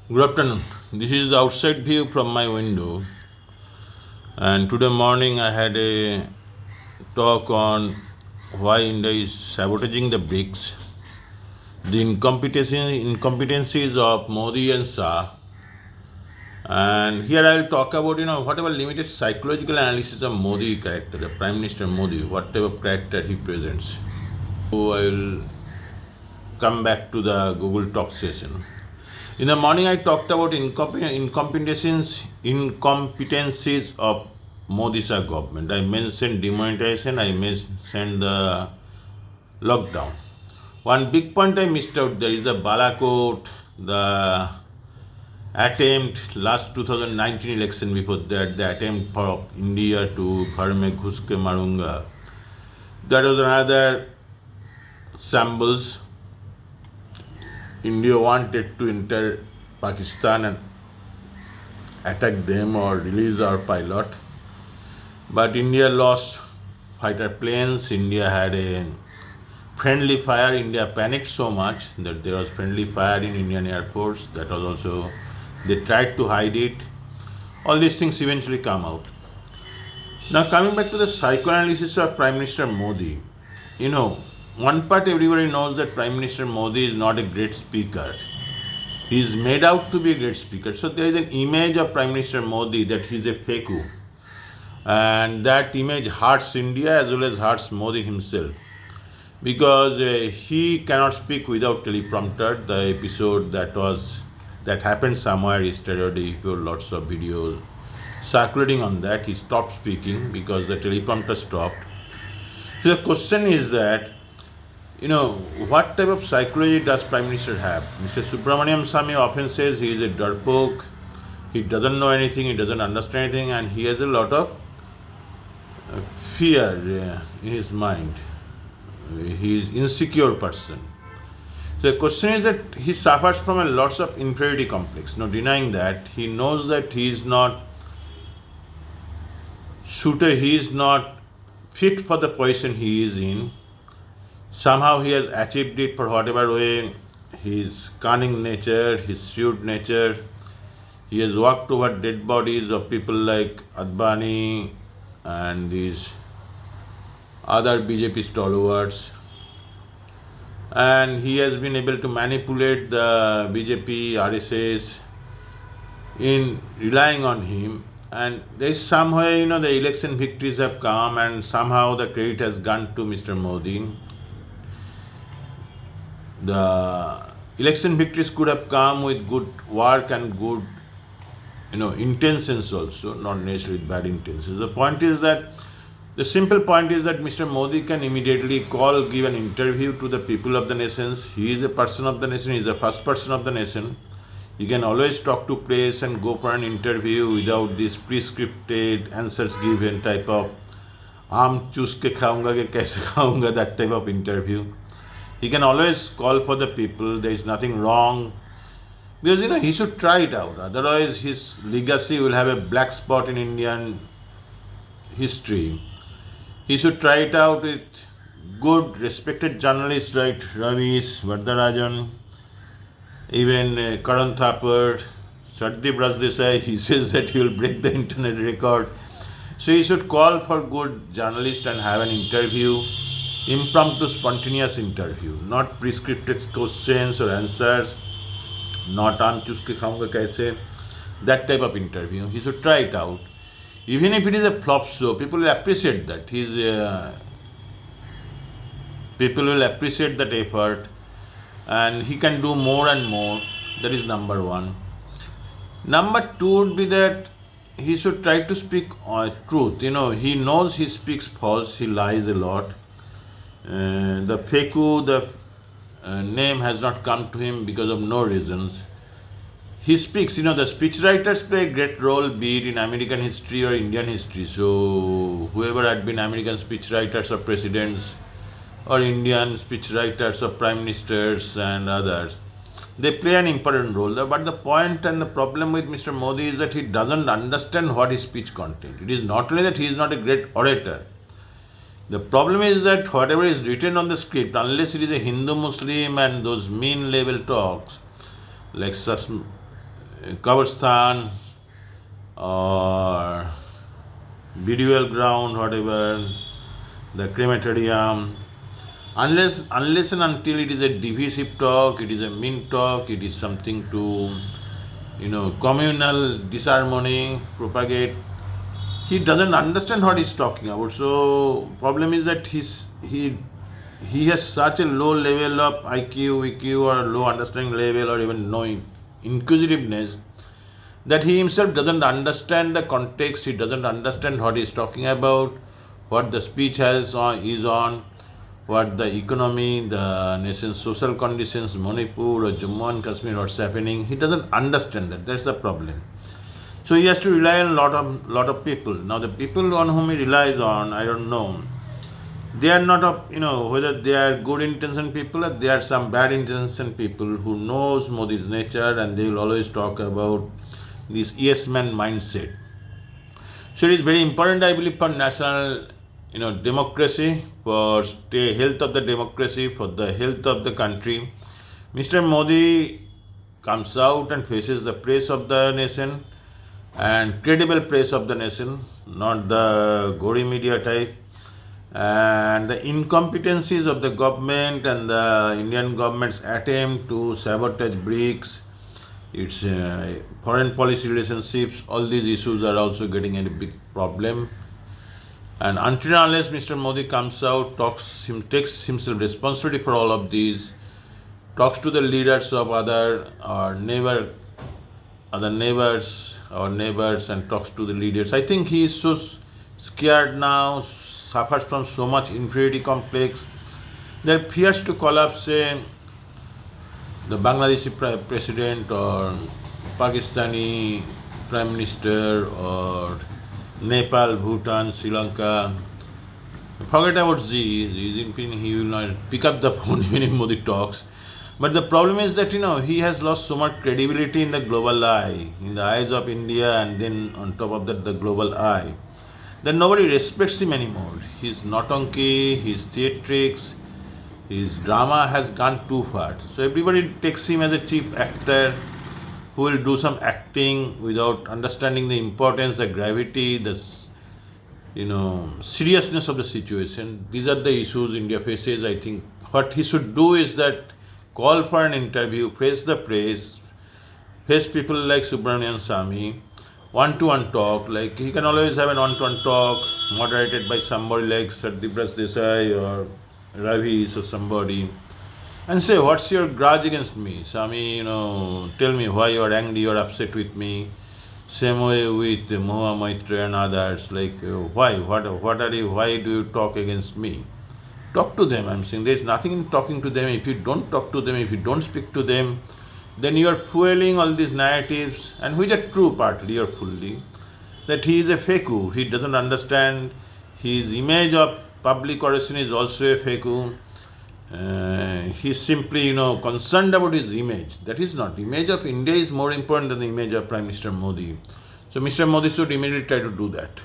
Good afternoon. This is the outside view from my window. And today morning I had a talk on why India is sabotaging the BRICS, the incompetencies of Modi and Shah. And here I will talk about whatever limited psychological analysis of Modi character, the Prime Minister Modi, whatever character he presents. So I will come back to the Google Talk session. In the morning, I talked about incompetencies of Modi Shah government. I mentioned demonetization. I mentioned the lockdown. One big point I missed out there is the Balakot, the attempt last 2019 election before that, the attempt for India to Ghar mein ghus ke marunga. That was another shambles. India wanted to enter Pakistan and attack them or release our pilot. But India lost fighter planes. India had a friendly fire. India panicked so much that there was friendly fire in Indian Air Force. That was also, they tried to hide it. All these things eventually come out. Now coming back to the psychoanalysis of Prime Minister Modi, one part everybody knows that Prime Minister Modi is not a great speaker. He is made out to be a great speaker. So there is an image of Prime Minister Modi that he is a faku. And that image hurts India as well as hurts Modi himself. Because he cannot speak without teleprompter. The episode that happened somewhere yesterday, lots of videos circulating on that. He stopped speaking because the teleprompter stopped. So the question is that, what type of psychology does Prime Minister have? Mr. Subramaniam Swamy often says he is a darpok, he doesn't know anything, he doesn't understand anything, and he has a lot of fear in his mind. He is insecure person. So the question is that he suffers from a lots of inferiority complex. No denying that. He knows that he is not suited, he is not fit for the position he is in. Somehow he has achieved it for whatever way. His cunning nature, his shrewd nature. He has walked over dead bodies of people like Advani and these other BJP stalwarts. And he has been able to manipulate the BJP, RSS in relying on him. And there is some way, the election victories have come and somehow the credit has gone to Mr. Modi. The election victories could have come with good work and good intentions also, not necessarily with bad intentions. The simple point is that Mr. Modi can immediately give an interview to the people of the nations. He is a person of the nation, he is the first person of the nation. He can always talk to press and go for an interview without this prescripted answers given type of aam choose ke khaunga ke kaise khaunga, that type of interview. He can always call for the people. There is nothing wrong. Because he should try it out. Otherwise his legacy will have a black spot in Indian history. He should try it out with good respected journalists like Ravish, Vardarajan, even Karan Thapar, Satdeep Rajdesai. He says that he will break the internet record. So he should call for good journalists and have an interview. Impromptu, spontaneous interview, not prescripted questions or answers, not aam choose ke khaunga kaise, that type of interview. He should try it out. Even if it is a flop show, people will appreciate that. People will appreciate that effort and he can do more and more. That is number one. Number two would be that he should try to speak truth. He knows he speaks false, he lies a lot. The Feku, the name has not come to him because of no reasons. He speaks, the speechwriters play a great role, be it in American history or Indian history. So, whoever had been American speechwriters of presidents or Indian speechwriters of prime ministers and others, they play an important role. But the point and the problem with Mr. Modi is that he doesn't understand what his speech content. It is not only that he is not a great orator. The problem is that whatever is written on the script, unless it is a Hindu Muslim and those mean level talks, like Kabristan or burial ground, whatever, the crematorium. Unless and until it is a divisive talk, it is a mean talk, it is something to communal disharmony, propagate. He doesn't understand what he's talking about. So problem is that he has such a low level of IQ, EQ, or low understanding level, or even no inquisitiveness, that he himself doesn't understand the context. He doesn't understand what he's talking about, what the speech is on, what the economy, the nation's social conditions, Manipur or Jammu and Kashmir, what's happening. He doesn't understand that. That's the problem. So he has to rely on a lot of people. Now the people on whom he relies on, I don't know. They are not whether they are good intention people or they are some bad intention people who knows Modi's nature, and they will always talk about this yes man mindset. So it is very important, I believe, for national democracy, for the health of the democracy, for the health of the country. Mr. Modi comes out and faces the praise of the nation, and credible praise of the nation, not the Gori media type, and the incompetencies of the government and the Indian government's attempt to sabotage BRICS, its foreign policy relationships. All these issues are also getting a big problem. And until and unless Mr. Modi comes out, takes himself responsibility for all of these, talks to the leaders of other neighbors, and talks to the leaders. I think he is so scared now, suffers from so much inferiority complex, that fears to call up, say, the Bangladeshi president or Pakistani prime minister or Nepal, Bhutan, Sri Lanka. Forget about Xi Jinping, he will not pick up the phone even if Modi talks. But the problem is that he has lost so much credibility in the global eye, in the eyes of India, and then on top of that the global eye, that nobody respects him anymore. His nautanki, his theatrics, his drama has gone too far. So everybody takes him as a cheap actor who will do some acting without understanding the importance, the gravity, the seriousness of the situation. These are the issues India faces. I think what he should do is that call for an interview, face the press, face people like Subramanian Swamy, one-to-one talk. Like he can always have an one-to-one talk moderated by somebody like Sardipraj Desai or Ravi or somebody, and say, what's your grudge against me? Swamy, tell me why you are angry, you are upset with me. Same way with Mohua Maitra and others, like why, what are you, why do you talk against me? Talk to them, I'm saying. There's nothing in talking to them. If you don't talk to them, if you don't speak to them, then you are fueling all these narratives, and which are true partly or fully, that he is a faku. He doesn't understand. His image of public origin is also a faku. He's simply, concerned about his image. That is not. Image of India is more important than the image of Prime Minister Modi. So Mr. Modi should immediately try to do that.